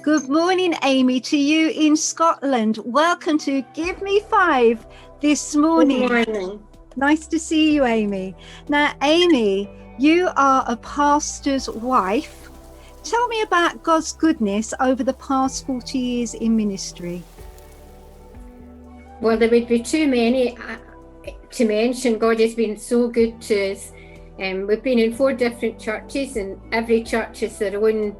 Good morning, Amy, to you in Scotland. Welcome to Give Me Five this morning. Good morning. Nice to see you, Amy. Now, Amy, you are a pastor's wife. Tell me about God's goodness over the past 40 years in ministry. Well, there would be too many to mention. God has been so good to us. We've been in 4 different churches, and every church has their own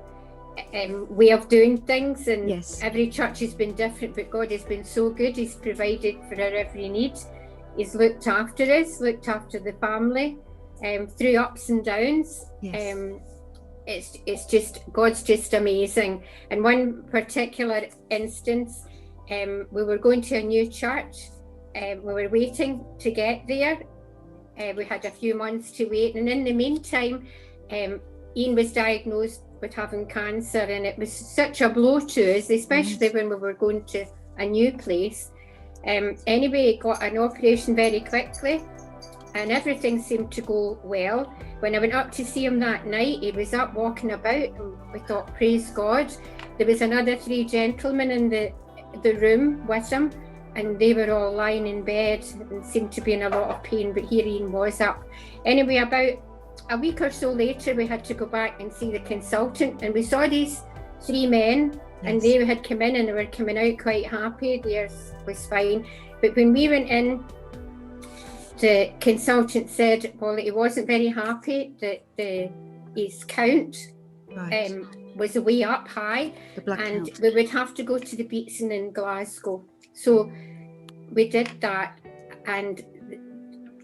way of doing things, and Yes. Every church has been different, but God has been so good. He's provided for our every need. He's looked after us, looked after the family through ups and downs. Yes. It's just, God's just amazing. And one particular instance, we were going to a new church. We were waiting to get there. We had a few months to wait, and in the meantime, Ian was diagnosed with having cancer, and it was such a blow to us, especially when we were going to a new place. Anyway, got an operation very quickly, and everything seemed to go well. When I went up to see him that night, he was up walking about, and we thought, praise God. There was another 3 gentlemen in the room with him, and they were all lying in bed and seemed to be in a lot of pain, but here Ian was up. Anyway, about a week or so later, we had to go back and see the consultant, and we saw these 3 men. Yes. And they had come in and they were coming out quite happy. Theirs was fine. But when we went in, the consultant said, well, he wasn't very happy that his count was way up high, and count. We would have to go to the Beatson in Glasgow. So we did that, and the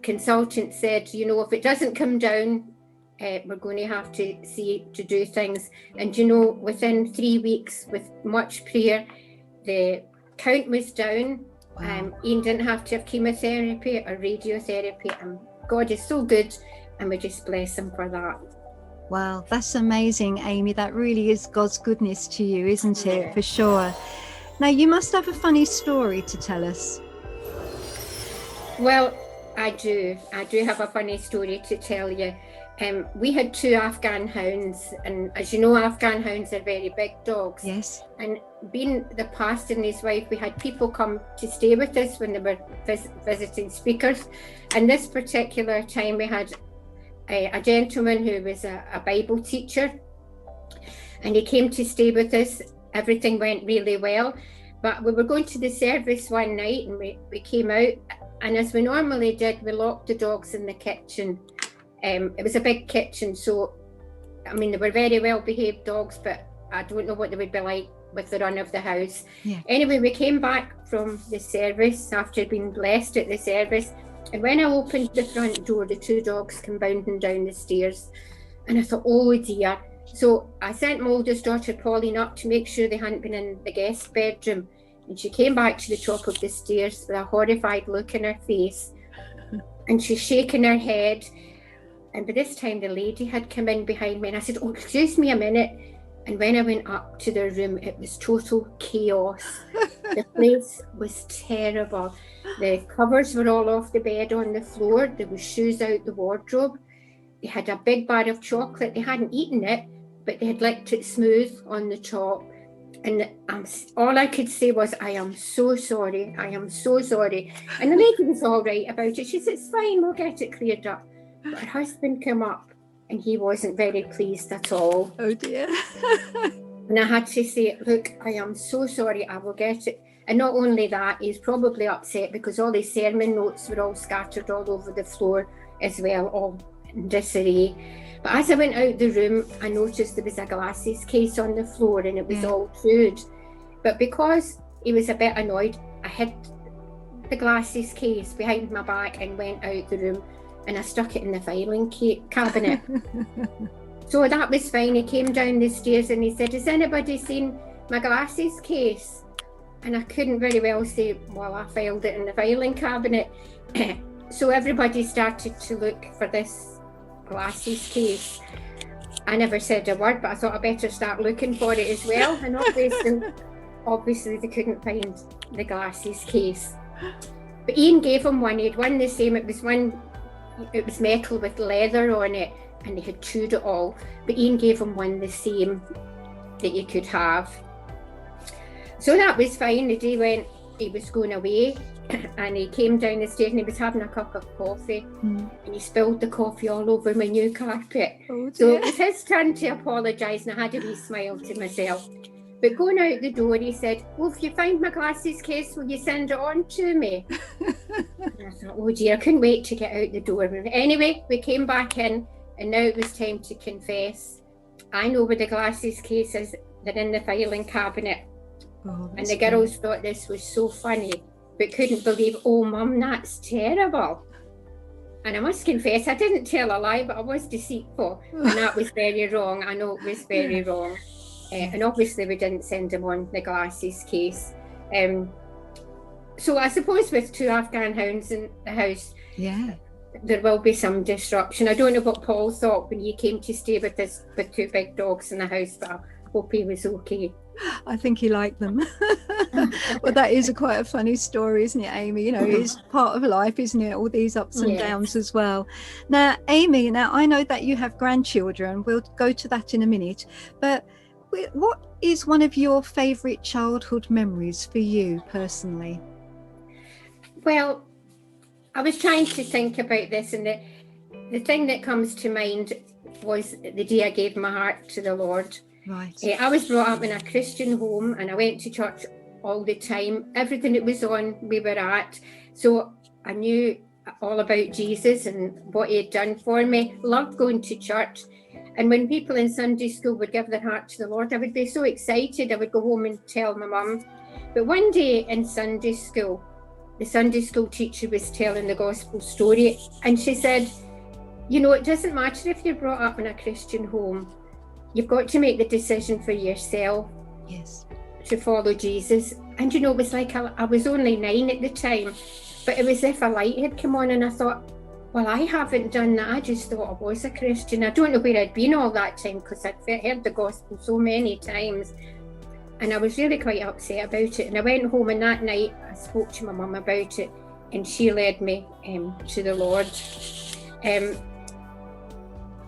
consultant said, you know, if it doesn't come down, we're going to have to see to do things. And you know, within 3 weeks, with much prayer, the count was down. Wow. Ian didn't have to have chemotherapy or radiotherapy, and God is so good, and we just bless him for that. Wow, that's amazing, Amy. That really is God's goodness to you, isn't it? Yeah. For sure. Now, you must have a funny story to tell us. Well, I do have a funny story to tell you. We had 2 Afghan hounds, and as you know, Afghan hounds are very big dogs. Yes. And being the pastor and his wife, we had people come to stay with us when they were visiting speakers. And this particular time, we had a gentleman who was a Bible teacher, and he came to stay with us. Everything went really well, but we were going to the service one night, and we came out, and as we normally did, we locked the dogs in the kitchen. It was a big kitchen, so I mean, they were very well behaved dogs, but I don't know what they would be like with the run of the house. Yeah. Anyway, we came back from the service after being blessed at the service, and when I opened the front door, the 2 dogs came bounding down the stairs, and I thought, oh dear. So I sent my oldest daughter Pauline up to make sure they hadn't been in the guest bedroom, and she came back to the top of the stairs with a horrified look in her face, and she's shaking her head. And by this time, the lady had come in behind me, and I said, oh, excuse me a minute. And when I went up to their room, it was total chaos. The place was terrible. The covers were all off the bed on the floor. There was shoes out the wardrobe. They had a big bar of chocolate. They hadn't eaten it, but they had licked it smooth on the top. And all I could say was, I am so sorry. I am so sorry. And the lady was all right about it. She said, it's fine, we'll get it cleared up. But her husband came up, and he wasn't very pleased at all. Oh dear. And I had to say, look, I am so sorry, I will get it. And not only that, he's probably upset because all his sermon notes were all scattered all over the floor as well, all in disarray. But as I went out the room, I noticed there was a glasses case on the floor, and it was all food. But because he was a bit annoyed, I hid the glasses case behind my back and went out the room, and I stuck it in the filing cabinet. So that was fine. He came down the stairs and he said, has anybody seen my glasses case? And I couldn't very well say, well, I filed it in the filing cabinet. So everybody started to look for this glasses case. I never said a word, but I thought I better start looking for it as well. And obviously they couldn't find the glasses case. But Ian gave him one. He'd won the same. It was metal with leather on it, and they had chewed it all. But Ian gave him one the same that you could have. So that was fine. The day he was going away, and he came down the stairs and he was having a cup of coffee, and he spilled the coffee all over my new carpet. Oh, so dear. it was his turn to apologise, and I had a wee smile to myself. But going out the door, he said, "Well, if you find my glasses case, will you send it on to me?" And I thought, oh dear, I couldn't wait to get out the door. Anyway, we came back in, and now it was time to confess. I know where the glasses case is. They're in the filing cabinet. Oh, and the girls thought this was so funny, but couldn't believe, "Oh, Mum, that's terrible." And I must confess, I didn't tell a lie, but I was deceitful. And that was very wrong. I know it was very wrong. And obviously we didn't send him on the glasses case. So I suppose with 2 Afghan hounds in the house, there will be some disruption. I don't know what Paul thought when he came to stay with us with 2 big dogs in the house, but I hope he was okay. I think he liked them. Well, that is quite a funny story, isn't it, Amy? You know, it's part of life, isn't it? All these ups and downs as well. Now, Amy, I know that you have grandchildren. We'll go to that in a minute. But what is one of your favourite childhood memories for you personally? Well, I was trying to think about this, and the thing that comes to mind was the day I gave my heart to the Lord. Right. I was brought up in a Christian home, and I went to church all the time. Everything that was on, we were at. So I knew all about Jesus and what he had done for me. Loved going to church. And when people in Sunday school would give their heart to the Lord, I would be so excited. I would go home and tell my mum. But one day in Sunday school, the Sunday school teacher was telling the gospel story, and she said, "You know, it doesn't matter if you're brought up in a Christian home. You've got to make the decision for yourself to follow Jesus." And you know, it was like I was only 9 at the time, but it was as if a light had come on, and I thought, well, I haven't done that. I just thought I was a Christian. I don't know where I'd been all that time, because I'd heard the gospel so many times. And I was really quite upset about it. And I went home, and that night I spoke to my mum about it, and she led me to the Lord.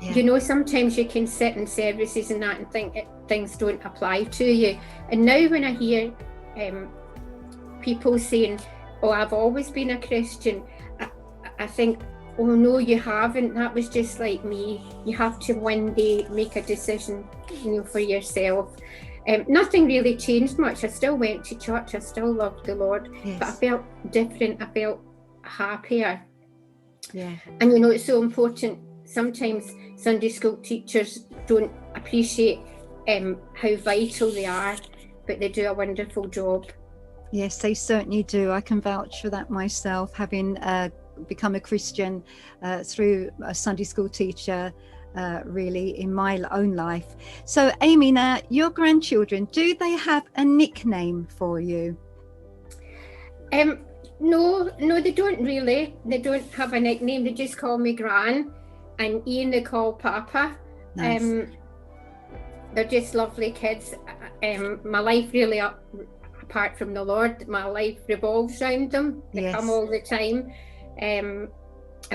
You know, sometimes you can sit in services and that and think things don't apply to you. And now when I hear people saying, "Oh, I've always been a Christian," I think, oh no, you haven't. That was just like me. You have to one day make a decision, you know, for yourself. Nothing really changed much. I still went to church. I still loved the Lord, but I felt different. I felt happier. And you know, it's so important. Sometimes Sunday school teachers don't appreciate how vital they are, but they do a wonderful job. Yes, they certainly do. I can vouch for that myself, having become a Christian through a Sunday school teacher, really, in my own life. So, Amy, now, your grandchildren, do they have a nickname for you? No, they don't really. They don't have a nickname. They just call me Gran, and Ian they call Papa. Nice. They're just lovely kids. My life really, apart from the Lord, my life revolves around them. They come all the time, and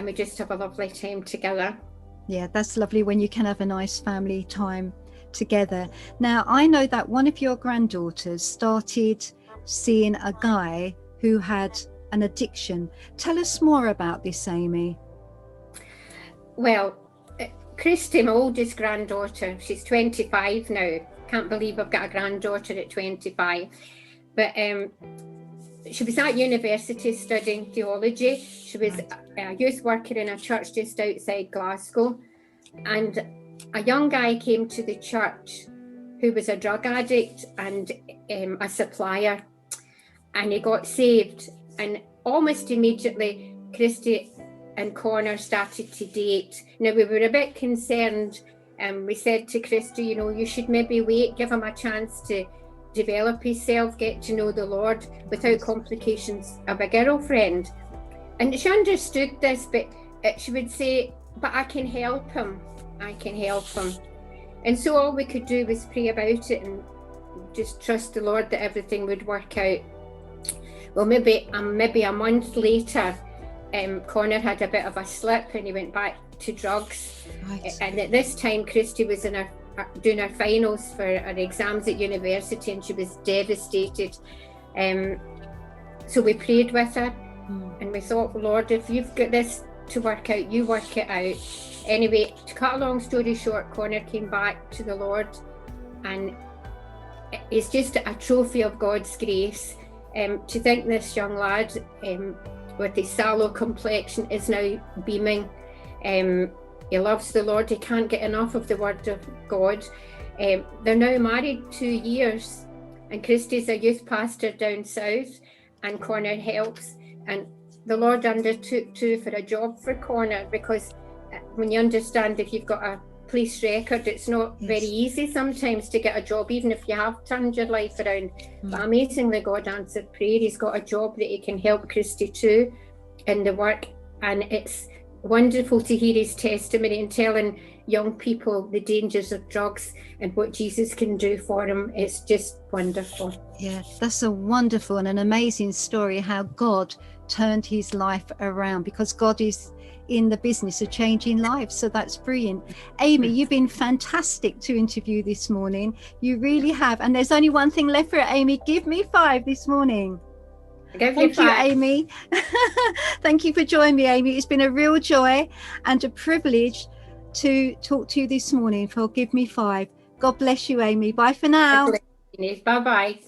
we just have a lovely time together. Yeah, that's lovely when you can have a nice family time together. Now, I know that one of your granddaughters started seeing a guy who had an addiction. Tell us more about this, Amy. Well, Christy, my oldest granddaughter, she's 25 now. Can't believe I've got a granddaughter at 25. But she was at university studying theology. She was a youth worker in a church just outside Glasgow. And a young guy came to the church who was a drug addict and a supplier. And he got saved. And almost immediately, Christy and Connor started to date. Now, we were a bit concerned. We said to Christy, you know, you should maybe wait, give him a chance to develop himself, get to know the Lord without complications of a girlfriend. And she understood this, but she would say, but I can help him. I can help him. And so all we could do was pray about it and just trust the Lord that everything would work out. Well, maybe a month later, Connor had a bit of a slip and he went back to drugs. Right. And at this time, Christy was in her doing her finals for her exams at university, and she was devastated. So we prayed with her, and we thought, Lord, if you've got this to work out, you work it out. Anyway, to cut a long story short, Connor came back to the Lord, and it's just a trophy of God's grace. To think this young lad with his sallow complexion is now beaming. He loves the Lord. He can't get enough of the Word of God. They're now married 2 years, and Christy's a youth pastor down south, and Connor helps. And the Lord undertook too for a job for Connor, because when you understand, if you've got a police record, it's not very easy sometimes to get a job, even if you have turned your life around. But amazingly, God answered prayer. He's got a job that he can help Christy too in the work, and it's wonderful to hear his testimony and telling young people the dangers of drugs and what Jesus can do for them. It's just wonderful. Yeah, that's a wonderful and an amazing story, how God turned his life around, because God is in the business of changing lives. So that's brilliant. Amy, you've been fantastic to interview this morning. You really have. And there's only one thing left for it, Amy. Give me 5 this morning. Thank you, Amy. Thank you for joining me, Amy. It's been a real joy and a privilege to talk to you this morning for Give Me 5. God bless you, Amy. Bye for now. Bye-bye.